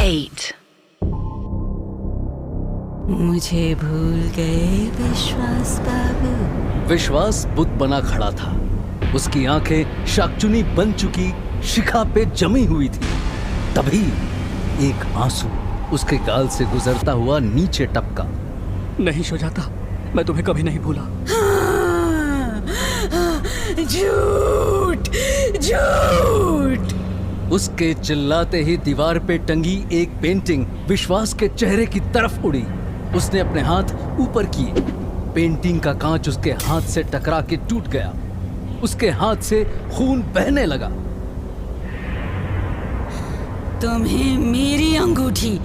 8. मुझे भूल गए विश्वास बाबू। विश्वास बुत बना खड़ा था। उसकी आंखें शाकचुनी बन चुकी शिखा पे जमी हुई थी। तभी एक आंसू उसके गाल से गुजरता हुआ नीचे टपका। नहीं सुजाता, मैं तुम्हें कभी नहीं भूला। झूठ झूठ। उसके चिल्लाते ही दीवार पे टंगी एक पेंटिंग विश्वास के चेहरे की तरफ उड़ी। उसने अपने हाथ ऊपर किए। पेंटिंग का कांच उसके हाथ से टकरा के टूट गया। उसके हाथ से खून बहने लगा। तुम्हें मेरी अंगूठी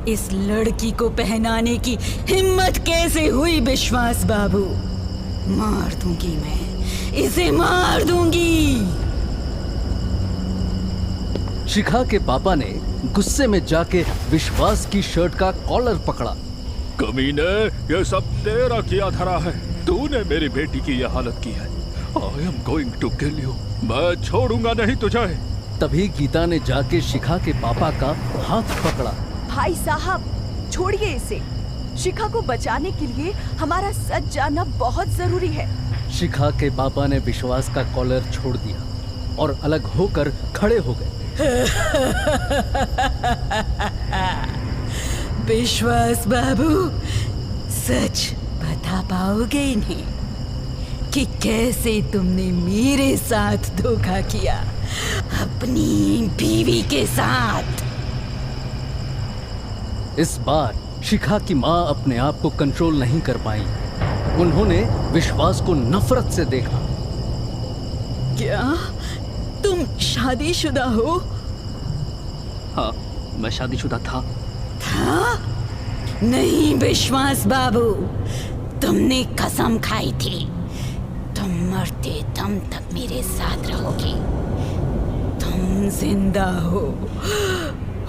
इस लड़की को पहनाने की हिम्मत कैसे हुई विश्वास बाबू? मार दूंगी मैं, इसे मार दूंगी। शिखा के पापा ने गुस्से में जाके विश्वास की शर्ट का कॉलर पकड़ा। कमीने, ये सब तेरा किया धरा है। तूने मेरी बेटी की यह हालत की है। I am going to kill you। मैं छोड़ूंगा नहीं तुझे। तभी गीता ने जाके शिखा के पापा का हाथ पकड़ा। भाई साहब, छोड़िए इसे। शिखा को बचाने के लिए हमारा सच जानना बहुत जरूरी है। शिखा के पापा ने विश्वास का कॉलर छोड़ दिया और अलग होकर खड़े हो गए। विश्वास बाबू, सच बता पाओगे इन्हें कि कैसे तुमने मेरे साथ धोखा किया, अपनी बीवी के साथ? इस बार शिखा की माँ अपने आप को कंट्रोल नहीं कर पाई। उन्होंने विश्वास को नफरत से देखा। क्या तुम शादीशुदा हो? हाँ, मैं शादीशुदा था। नहीं विश्वास बाबू, तुमने कसम खाई थी तुम मरते दम तक मेरे साथ रहोगे। तुम जिंदा हो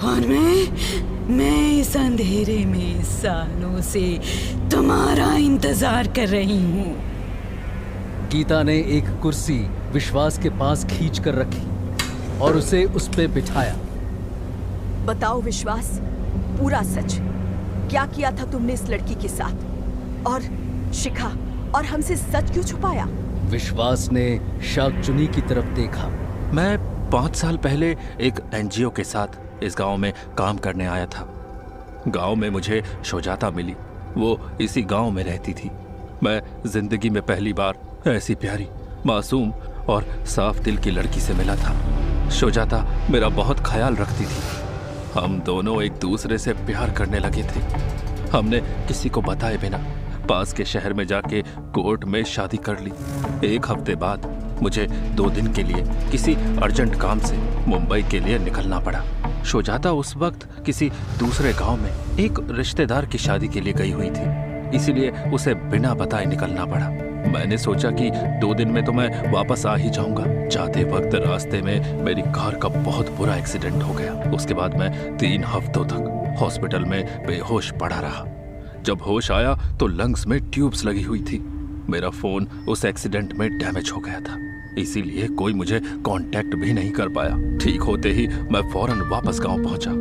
और मैं इस अंधेरे में सालों से तुम्हारा इंतजार कर रही हूँ। गीता ने एक कुर्सी विश्वास के पास खींच कर रखी और उसे उस पे बिठाया। बताओ विश्वास, पूरा सच। क्या किया था तुमने इस लड़की के साथ? और शिखा और हमसे सच क्यों छुपाया? विश्वास ने शाकचुनी की तरफ देखा। मैं 5 साल पहले एक एनजीओ के साथ इस गांव में काम करने आया था। गांव में मुझे सुजाता मिली। वो इसी गांव में रहती थी। मैं जिंदगी में पहली बार ऐसी प्यारी, मासूम और साफ दिल की लड़की से मिला था। सुजाता मेरा बहुत ख्याल रखती थी। हम दोनों एक दूसरे से प्यार करने लगे थे। हमने किसी को बताए बिना पास के शहर में जाके कोर्ट में शादी कर ली। 1 हफ्ते बाद मुझे 2 दिन के लिए किसी अर्जेंट काम से मुंबई के लिए निकलना पड़ा। सुजाता उस वक्त किसी दूसरे गांव में एक रिश्तेदार की शादी के लिए गई हुई थी, इसीलिए उसे बिना बताए निकलना पड़ा। मैंने सोचा कि 2 दिन में तो मैं वापस आ ही जाऊंगा। जाते वक्त रास्ते में मेरी कार का बहुत बुरा एक्सीडेंट हो गया। उसके बाद मैं 3 हफ्तों तक हॉस्पिटल में बेहोश पड़ा रहा। जब होश आया तो लंग्स में ट्यूब्स लगी हुई थी। मेरा फोन उस एक्सीडेंट में डैमेज हो गया था, इसीलिए कोई मुझे कांटेक्ट भी नहीं कर पाया। ठीक होते ही मैं फौरन वापस गांव पहुंचा,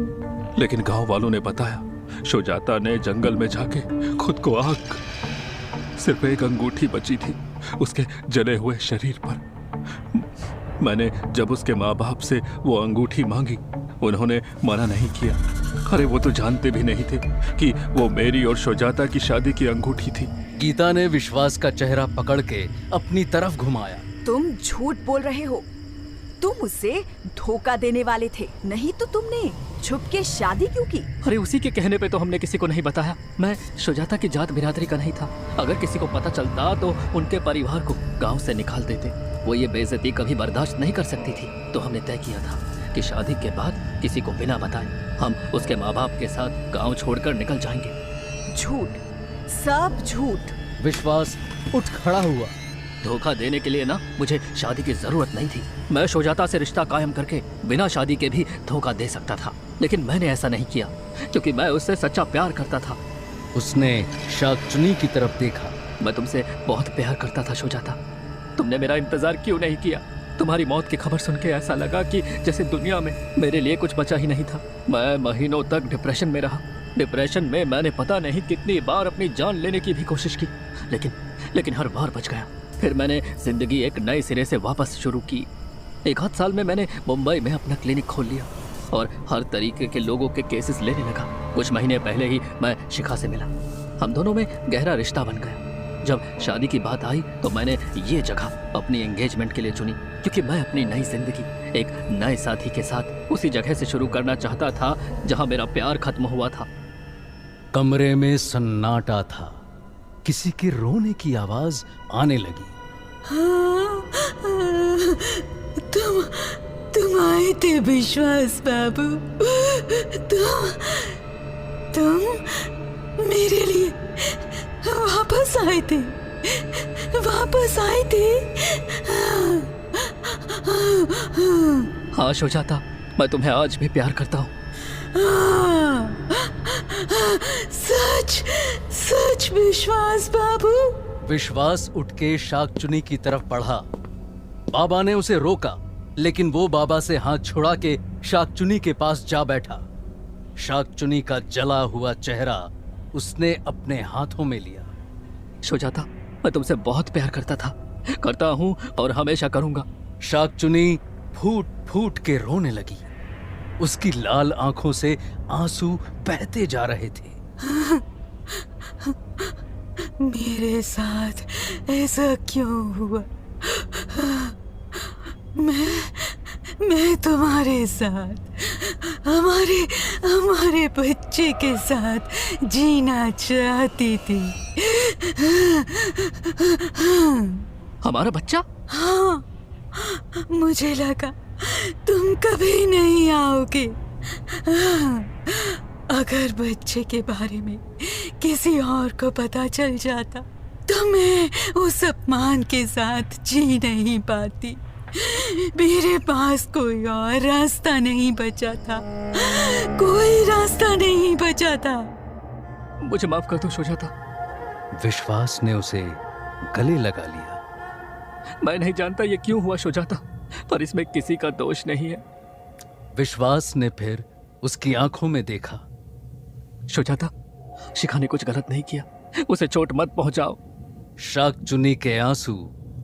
लेकिन गांव वालों ने बताया सुजाता ने जंगल में जाके खुद को आग। सिर्फ एक अंगूठी बची थी उसके जले हुए शरीर पर। मैंने जब उसके माँ बाप से वो अंगूठी मांगी, उन्होंने मना नहीं किया। अरे वो तो जानते भी नहीं थे कि वो मेरी और सुजाता की शादी की अंगूठी थी। गीता ने विश्वास का चेहरा पकड़ के अपनी तरफ घुमाया। तुम झूठ बोल रहे हो। तुम उसे धोखा देने वाले थे, नहीं तो तुमने छुप के शादी क्यों की? अरे उसी के कहने पे तो हमने किसी को नहीं बताया। मैं सुजाता की जात बिरादरी का नहीं था। अगर किसी को पता चलता तो उनके परिवार को गांव से निकाल देते। वो ये बेइज्जती कभी बर्दाश्त नहीं कर सकती थी। तो हमने तय किया था कि शादी के बाद किसी को बिना बताए हम उसके माँ बाप के साथ गांव छोड़कर निकल जाएंगे। झूठ, सब झूठ। विश्वास उठ खड़ा हुआ। धोखा देने के लिए ना मुझे शादी की जरूरत नहीं थी। मैं सुजाता से रिश्ता कायम करके बिना शादी के भी धोखा दे सकता था, लेकिन मैंने ऐसा नहीं किया क्योंकि मैं उससे सच्चा प्यार करता था। उसने शाकचुनी की तरफ देखा। मैं तुमसे बहुत प्यार करता था सुजाता। तुमने मेरा इंतजार क्यों नहीं किया? तुम्हारी मौत की खबर सुन के ऐसा लगा कि जैसे दुनिया में मेरे लिए कुछ बचा ही नहीं था। मैं महीनों तक डिप्रेशन में रहा। डिप्रेशन में मैंने पता नहीं कितनी बार अपनी जान लेने की भी कोशिश की, लेकिन हर बार बच गया। फिर मैंने जिंदगी एक नए सिरे से वापस शुरू की। 1 साल में मैंने मुंबई में अपना क्लिनिक खोल लिया और हर तरीके के लोगों के केसेस लेने लगा। कुछ महीने पहले ही मैं शिखा से मिला। हम दोनों में गहरा रिश्ता बन गया। जब शादी की बात आई तो मैंने ये जगह अपनी एंगेजमेंट के लिए चुनी, क्योंकि मैं अपनी नई जिंदगी एक नए साथी के साथ उसी जगह से शुरू करना चाहता था जहां मेरा प्यार खत्म हुआ था। कमरे में सन्नाटा था। किसी के रोने की आवाज आने लगी। तुम आए थे विश्वास बाबू। तुम मेरे लिए वापस आए थे। हाँ शुजाता, मैं तुम्हें आज भी प्यार करता हूँ। सच विश्वास बाबू। विश्वास उठ के शाकचुनी की तरफ बढ़ा। बाबा ने उसे रोका, लेकिन वो बाबा से हाथ छुड़ा के शाकचुनी के पास जा बैठा। शाकचुनी का जला हुआ चेहरा उसने अपने हाथों में लिया। शुजाता, मैं तुमसे बहुत प्यार करता हूँ और हमेशा करूंगा। शाकचुनी फूट फूट के रोने लगी। उसकी लाल आंखों से आंसू बहते जा रहे थे। मेरे साथ ऐसा क्यों हुआ? मैं तुम्हारे साथ हमारे बच्चे के साथ जीना चाहती थी। हमारा बच्चा? हाँ, मुझे लगा तुम कभी नहीं आओगे। अगर बच्चे के बारे में किसी और को पता चल जाता तो मैं उस अपमान के साथ जी नहीं पाती। मेरे पास कोई और रास्ता नहीं बचा था। मुझे माफ कर दो शुजाता। विश्वास ने उसे गले लगा लिया। मैं नहीं जानता ये क्यों हुआ शुजाता, पर इसमें किसी का दोष नहीं है। विश्वास ने फिर उसकी आंखों में देखा। शुजाता, शिखा ने कुछ गलत नहीं किया, उसे चोट मत पहुंचाओ। शाकचुनी के आंसू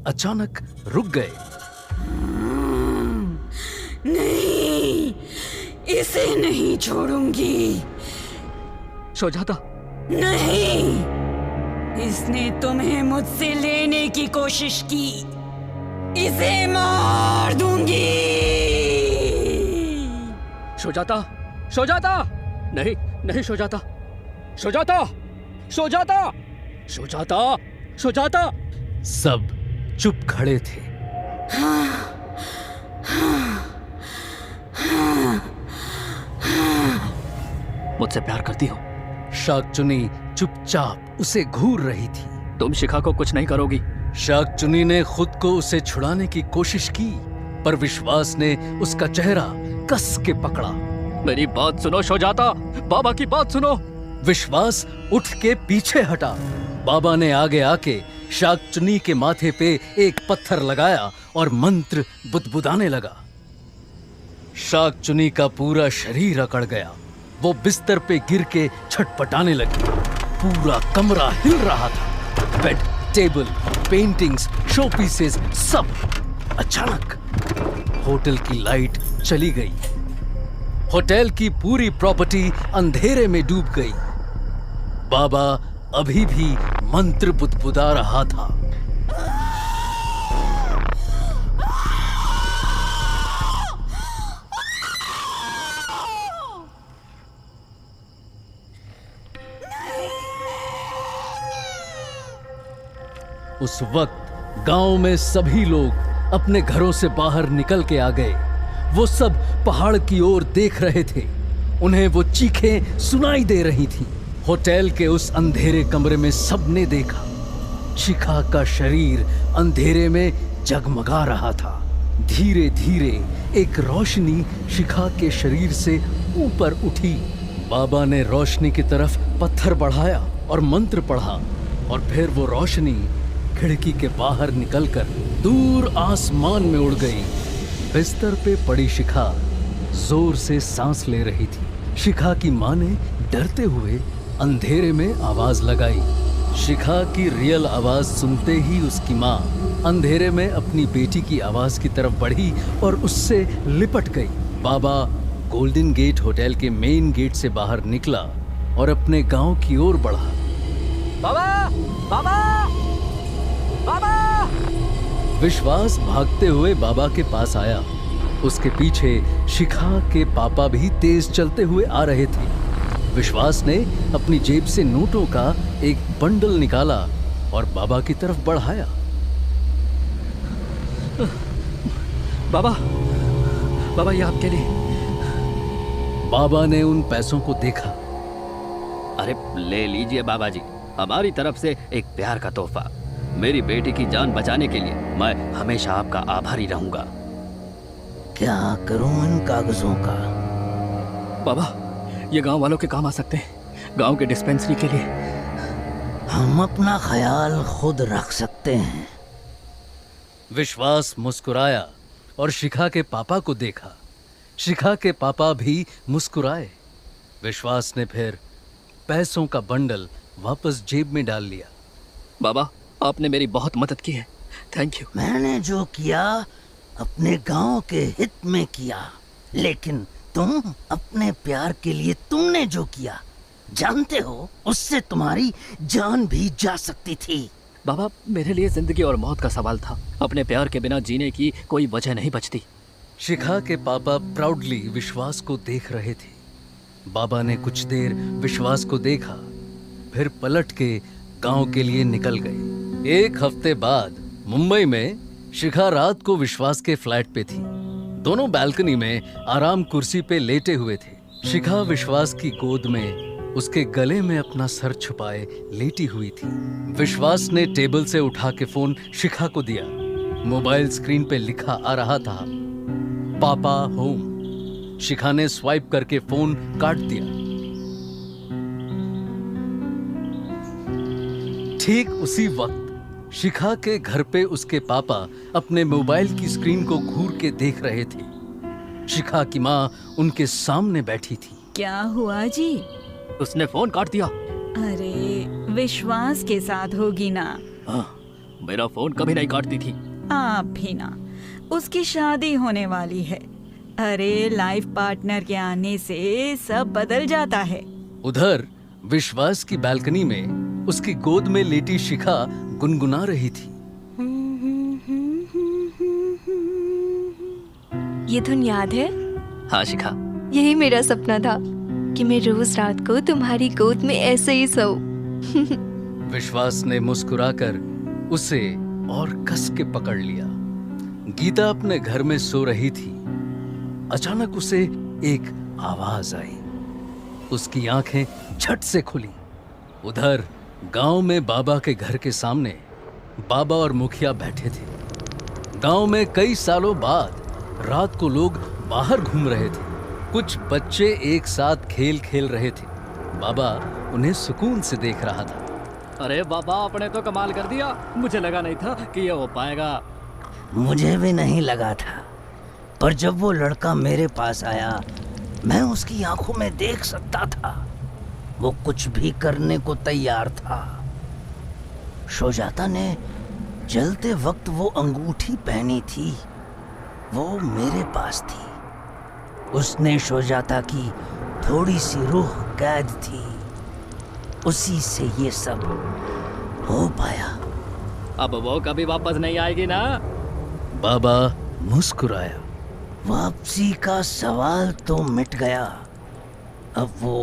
अचानक रुक गए। नहीं, इसे नहीं छोड़ूंगी। शुजाता, नहीं, इसने तुम्हें मुझसे लेने की कोशिश की। इसे मार दूंगी। शुजाता, नहीं शुजाता, शुजाता। सब चुप खड़े थे। मुझसे प्यार करती हो? शाकचुनी चुपचाप उसे घूर रही थी। तुम शिखा को कुछ नहीं करोगी? शाकचुनी ने खुद को उसे छुड़ाने की कोशिश की, पर विश्वास ने उसका चेहरा कस के पकड़ा। मेरी बात सुनो शुजाता, बाबा की बात सुनो। विश्वास उठ के पीछे हटा। बाबा ने आगे आके शाकचुनी के माथे पे एक पत्थर लगाया और मंत्र बुदबुदाने लगा। शाकचुनी का पूरा शरीर अकड़ गया। वो बिस्तर पे गिर के छटपटाने लगी। पूरा कमरा हिल रहा था। Bed, table, paintings, show pieces, सब। अचानक होटल की लाइट चली गई। होटल की पूरी प्रॉपर्टी अंधेरे में डूब गई। बाबा अभी भी मंत्र बुदबुदा रहा था। उस वक्त गांव में सभी लोग अपने घरों से बाहर निकल के आ गए। वो सब पहाड़ की ओर देख रहे थे। उन्हें वो चीखें सुनाई दे रही थीं। होटल के उस अंधेरे कमरे में सबने देखा, शिखा का शरीर अंधेरे में जगमगा रहा था। धीरे धीरे एक रोशनी शिखा के शरीर से ऊपर उठी। बाबा ने रोशनी की तरफ पत्थर बढ़ाया और मंत्र पढ़ा, और फिर वो रोशनी खिड़की के बाहर निकलकर दूर आसमान में उड़ गई। बिस्तर पे पड़ी शिखा जोर से सांस ले रही थी। शिखा की माँ ने डरते हुए अंधेरे में आवाज लगाई। शिखा की रियल आवाज सुनते ही उसकी माँ अंधेरे में अपनी बेटी की आवाज की तरफ बढ़ी और उससे लिपट गई। बाबा गोल्डन गेट होटल के मेन गेट से बाहर निकला और अपने गांव की ओर बढ़ा। बाबा, बाबा, बाबा! विश्वास भागते हुए बाबा के पास आया। उसके पीछे शिखा के पापा भी तेज चलते हुए आ रहे थे। विश्वास ने अपनी जेब से नोटों का एक बंडल निकाला और बाबा की तरफ बढ़ाया। बाबा, बाबा ये आपके लिए। बाबा ने उन पैसों को देखा। अरे ले लीजिए बाबा जी, हमारी तरफ से एक प्यार का तोहफा। मेरी बेटी की जान बचाने के लिए मैं हमेशा आपका आभारी रहूंगा। क्या करूं इन कागजों का? बाबा ये गांव वालों के काम आ सकते हैं, गांव के डिस्पेंसरी के लिए। हम अपना ख्याल खुद रख सकते हैं। विश्वास मुस्कुराया और शिखा के पापा को देखा। शिखा के पापा भी मुस्कुराए। विश्वास ने फिर पैसों का बंडल वापस जेब में डाल लिया। बाबा आपने मेरी बहुत मदद की है, थैंक यू। मैंने जो किया अपने गांव के हित में किया, लेकिन तुम अपने प्यार के लिए तुमने जो किया, जानते हो उससे तुम्हारी जान भी जा सकती थी। बाबा मेरे लिए जिंदगी और मौत का सवाल था, अपने प्यार के बिना जीने की कोई वजह नहीं बचती। शिखा के पापा प्राउडली विश्वास को देख रहे थे। बाबा ने कुछ देर विश्वास को देखा, फिर पलट के गांव के लिए निकल गए। एक हफ्ते बाद मुंबई में शिखा रात को विश्वास के फ्लैट पे थी। दोनों बालकनी में आराम कुर्सी पे लेटे हुए थे। शिखा विश्वास की गोद में उसके गले में अपना सर छुपाए लेटी हुई थी। विश्वास ने टेबल से उठा के फोन शिखा को दिया। मोबाइल स्क्रीन पे लिखा आ रहा था पापा होम। शिखा ने स्वाइप करके फोन काट दिया। ठीक उसी वक्त शिखा के घर पे उसके पापा अपने मोबाइल की स्क्रीन को घूर के देख रहे थे। शिखा की माँ उनके सामने बैठी थी। क्या हुआ जी? उसने फोन काट दिया। अरे विश्वास के साथ होगी ना? हाँ, मेरा फोन कभी नहीं काटती थी। आप भी ना। उसकी शादी होने वाली है। अरे लाइफ पार्टनर के आने से सब बदल जाता है। उधर विश्वास की बालकनी में उसकी गोद में लेटी शिखा गुनगुना रही थी। ये धुन याद है? हाँ शिखा, यही मेरा सपना था कि मैं रोज रात को तुम्हारी गोद में ऐसे ही सोऊं। विश्वास ने मुस्कुराकर उसे और कस के पकड़ लिया। गीता अपने घर में सो रही थी। अचानक उसे एक आवाज आई। उसकी आंखें झट से खुली। उधर गांव में बाबा के घर के सामने बाबा और मुखिया बैठे थे। गांव में कई सालों बाद रात को लोग बाहर घूम रहे थे। कुछ बच्चे एक साथ खेल खेल रहे थे। बाबा उन्हें सुकून से देख रहा था। अरे बाबा आपने तो कमाल कर दिया, मुझे लगा नहीं था कि ये हो पाएगा। मुझे भी नहीं लगा था, पर जब वो लड़का मेरे पास आया मैं उसकी आंखों में देख सकता था। वो कुछ भी करने को तैयार था। शुजाता ने जलते वक्त वो अंगूठी पहनी थी, वो मेरे पास थी। उसने शुजाता की थोड़ी सी रूह कैद थी। उसी से ये सब हो पाया। अब वो कभी वापस नहीं आएगी ना? बाबा मुस्कुराया। वापसी का सवाल तो मिट गया। अब वो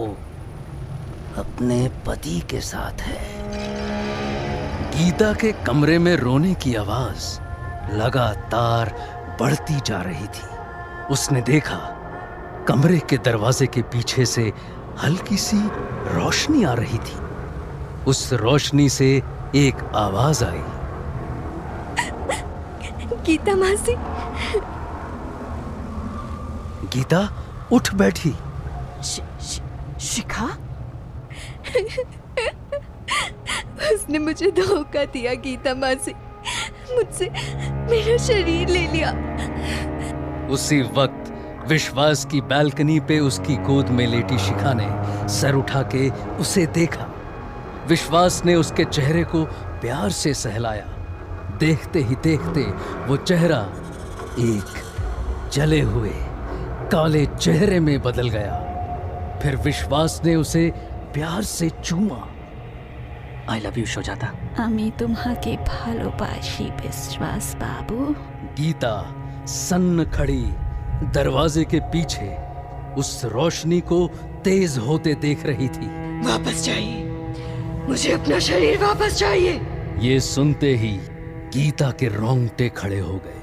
अपने पति के साथ है। गीता के कमरे में रोने की आवाज लगातार बढ़ती जा रही थी। उसने देखा कमरे के दरवाजे के पीछे से हल्की सी रोशनी आ रही थी। उस रोशनी से एक आवाज आई। गीता मासी। गीता उठ बैठी। शिखा? उसने मुझे धोखा दिया गीता मासी, मुझसे मेरा शरीर ले लिया। उसी वक्त विश्वास की बालकनी पे उसकी गोद में लेटी शिखा ने सर उठा के उसे देखा। विश्वास ने उसके चेहरे को प्यार से सहलाया। देखते ही देखते वो चेहरा एक जले हुए काले चेहरे में बदल गया। फिर विश्वास ने उसे प्यार से चूमा। I love you Sujata. আমি তোমাকে ভালোবাসি विश्वास बाबू। गीता सन्न खड़ी दरवाजे के पीछे उस रोशनी को तेज होते देख रही थी। वापस चाहिए, मुझे अपना शरीर वापस चाहिए। ये सुनते ही गीता के रोंगटे खड़े हो गए।